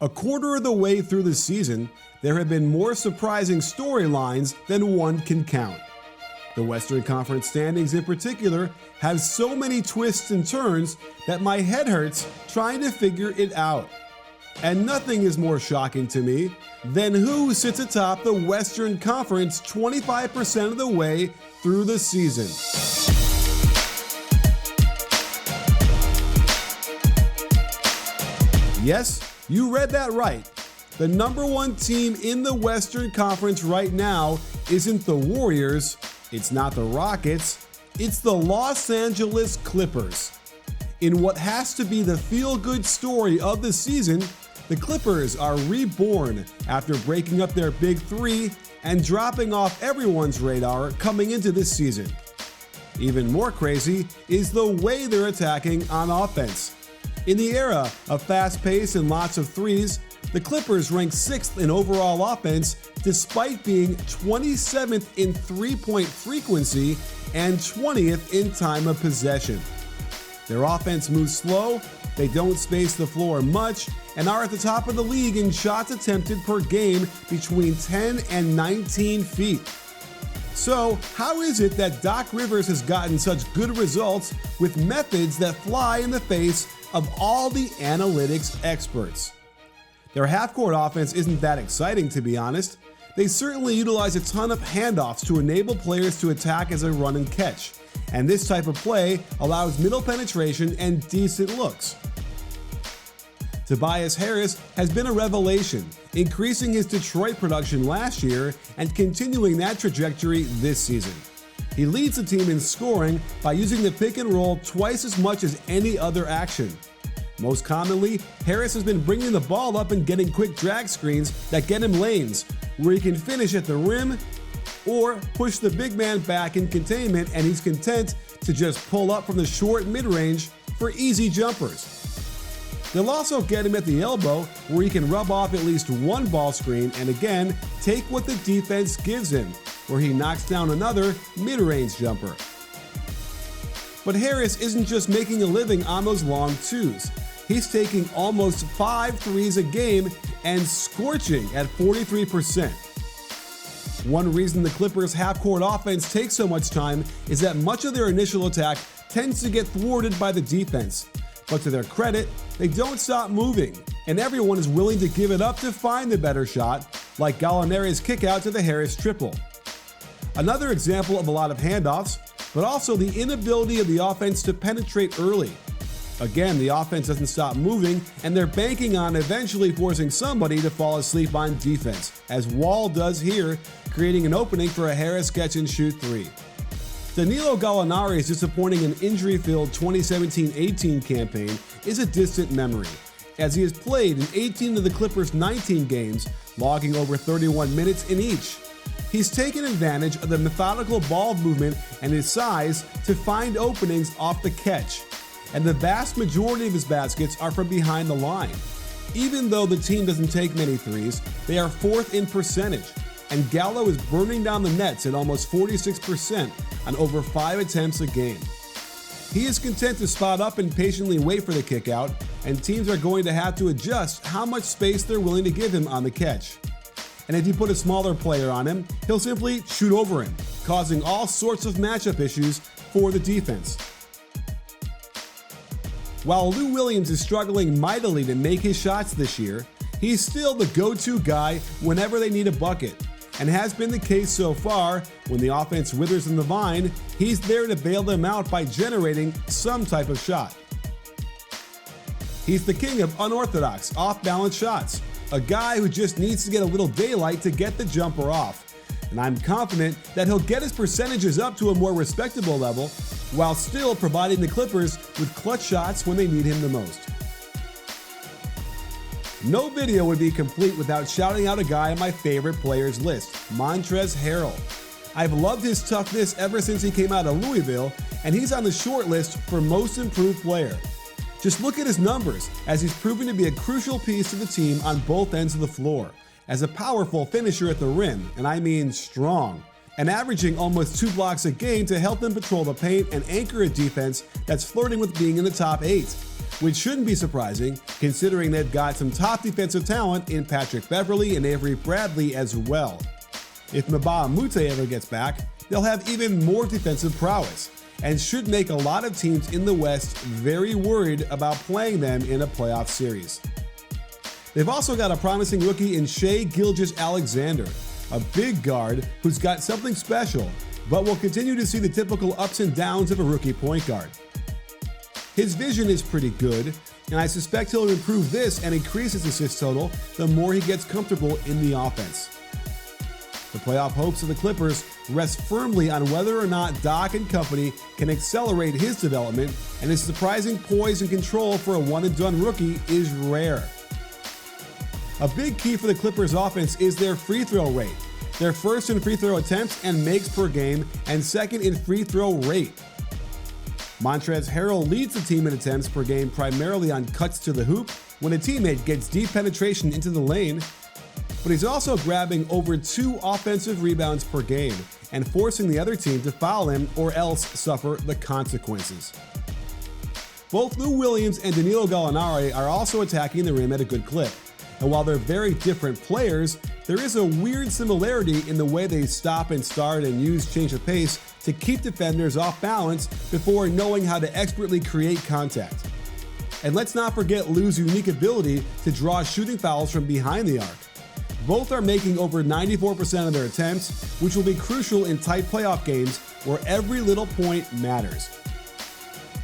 A quarter of the way through the season, there have been more surprising storylines than one can count. The Western Conference standings in particular have so many twists and turns that my head hurts trying to figure it out. And nothing is more shocking to me than who sits atop the Western Conference 25% of the way through the season. Yes, you read that right. The number one team in the Western Conference right now isn't the Warriors, it's not the Rockets, it's the Los Angeles Clippers. In what has to be the feel-good story of the season, the Clippers are reborn after breaking up their big three and dropping off everyone's radar coming into this season. Even more crazy is the way they're attacking on offense. In the era of fast pace and lots of threes, the Clippers rank 6th in overall offense despite being 27th in three-point frequency and 20th in time of possession. Their offense moves slow, they don't space the floor much, and are at the top of the league in shots attempted per game between 10 and 19 feet. So, how is it that Doc Rivers has gotten such good results with methods that fly in the face of all the analytics experts? Their half-court offense isn't that exciting, to be honest. They certainly utilize a ton of handoffs to enable players to attack as a run and catch, and this type of play allows middle penetration and decent looks. Tobias Harris has been a revelation, increasing his Detroit production last year and continuing that trajectory this season. He leads the team in scoring by using the pick and roll twice as much as any other action. Most commonly, Harris has been bringing the ball up and getting quick drag screens that get him lanes, where he can finish at the rim or push the big man back in containment, and he's content to just pull up from the short mid-range for easy jumpers. They'll also get him at the elbow, where he can rub off at least one ball screen and again take what the defense gives him, where he knocks down another mid-range jumper. But Harris isn't just making a living on those long twos. He's taking almost 5 threes a game and scorching at 43%. One reason the Clippers' half-court offense takes so much time is that much of their initial attack tends to get thwarted by the defense. But to their credit, they don't stop moving, and everyone is willing to give it up to find the better shot, like Gallinari's kickout to the Harris triple. Another example of a lot of handoffs, but also the inability of the offense to penetrate early. Again, the offense doesn't stop moving, and they're banking on eventually forcing somebody to fall asleep on defense, as Wall does here, creating an opening for a Harris catch-and-shoot three. Danilo Gallinari's disappointing and injury-filled 2017-18 campaign is a distant memory, as he has played in 18 of the Clippers' 19 games, logging over 31 minutes in each. He's taken advantage of the methodical ball movement and his size to find openings off the catch, and the vast majority of his baskets are from behind the line. Even though the team doesn't take many threes, they are 4th in percentage, and Gallo is burning down the nets at almost 46% on over 5 attempts a game. He is content to spot up and patiently wait for the kick out, and teams are going to have to adjust how much space they're willing to give him on the catch. And if you put a smaller player on him, he'll simply shoot over him, causing all sorts of matchup issues for the defense. While Lou Williams is struggling mightily to make his shots this year, he's still the go-to guy whenever they need a bucket, and has been the case so far. When the offense withers in the vine, he's there to bail them out by generating some type of shot. He's the king of unorthodox, off-balance shots, a guy who just needs to get a little daylight to get the jumper off. And I'm confident that he'll get his percentages up to a more respectable level while still providing the Clippers with clutch shots when they need him the most. No video would be complete without shouting out a guy on my favorite players list, Montrezl Harrell. I've loved his toughness ever since he came out of Louisville, and he's on the short list for most improved player. Just look at his numbers, as he's proven to be a crucial piece to the team on both ends of the floor, as a powerful finisher at the rim, and I mean strong, and averaging almost 2 blocks a game to help them patrol the paint and anchor a defense that's flirting with being in the top 8, which shouldn't be surprising considering they've got some top defensive talent in Patrick Beverley and Avery Bradley as well. If Mbah a Moute ever gets back, they'll have even more defensive prowess, and should make a lot of teams in the West very worried about playing them in a playoff series. They've also got a promising rookie in Shai Gilgeous-Alexander, a big guard who's got something special, but will continue to see the typical ups and downs of a rookie point guard. His vision is pretty good, and I suspect he'll improve this and increase his assist total the more he gets comfortable in the offense. The playoff hopes of the Clippers rest firmly on whether or not Doc and company can accelerate his development, and his surprising poise and control for a one-and-done rookie is rare. A big key for the Clippers offense is their free throw rate. They're first in free throw attempts and makes per game, and second in free throw rate. Montrezl Harrell leads the team in attempts per game primarily on cuts to the hoop when a teammate gets deep penetration into the lane, but he's also grabbing over 2 offensive rebounds per game and forcing the other team to foul him or else suffer the consequences. Both Lou Williams and Danilo Gallinari are also attacking the rim at a good clip, and while they're very different players, there is a weird similarity in the way they stop and start and use change of pace to keep defenders off balance before knowing how to expertly create contact. And let's not forget Lou's unique ability to draw shooting fouls from behind the arc. Both are making over 94% of their attempts, which will be crucial in tight playoff games where every little point matters.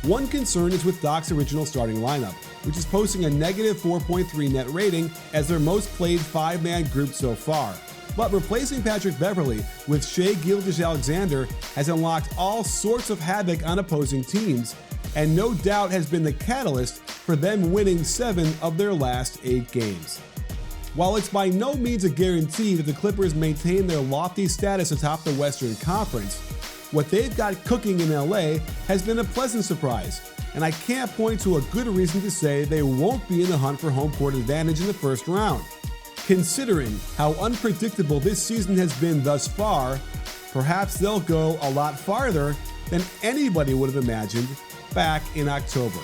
One concern is with Doc's original starting lineup, which is posting a negative 4.3 net rating as their most played 5-man group so far. But replacing Patrick Beverley with Shai Gilgeous-Alexander has unlocked all sorts of havoc on opposing teams, and no doubt has been the catalyst for them winning 7 of their last 8 games. While it's by no means a guarantee that the Clippers maintain their lofty status atop the Western Conference, what they've got cooking in LA has been a pleasant surprise, and I can't point to a good reason to say they won't be in the hunt for home court advantage in the first round. Considering how unpredictable this season has been thus far, perhaps they'll go a lot farther than anybody would have imagined back in October.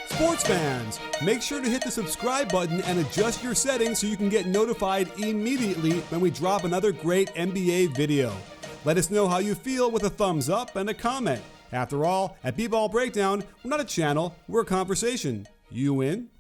Sports fans, make sure to hit the subscribe button and adjust your settings so you can get notified immediately when we drop another great NBA video. Let us know how you feel with a thumbs up and a comment. After all, at BBallBreakdown, we're not a channel, we're a conversation. You in?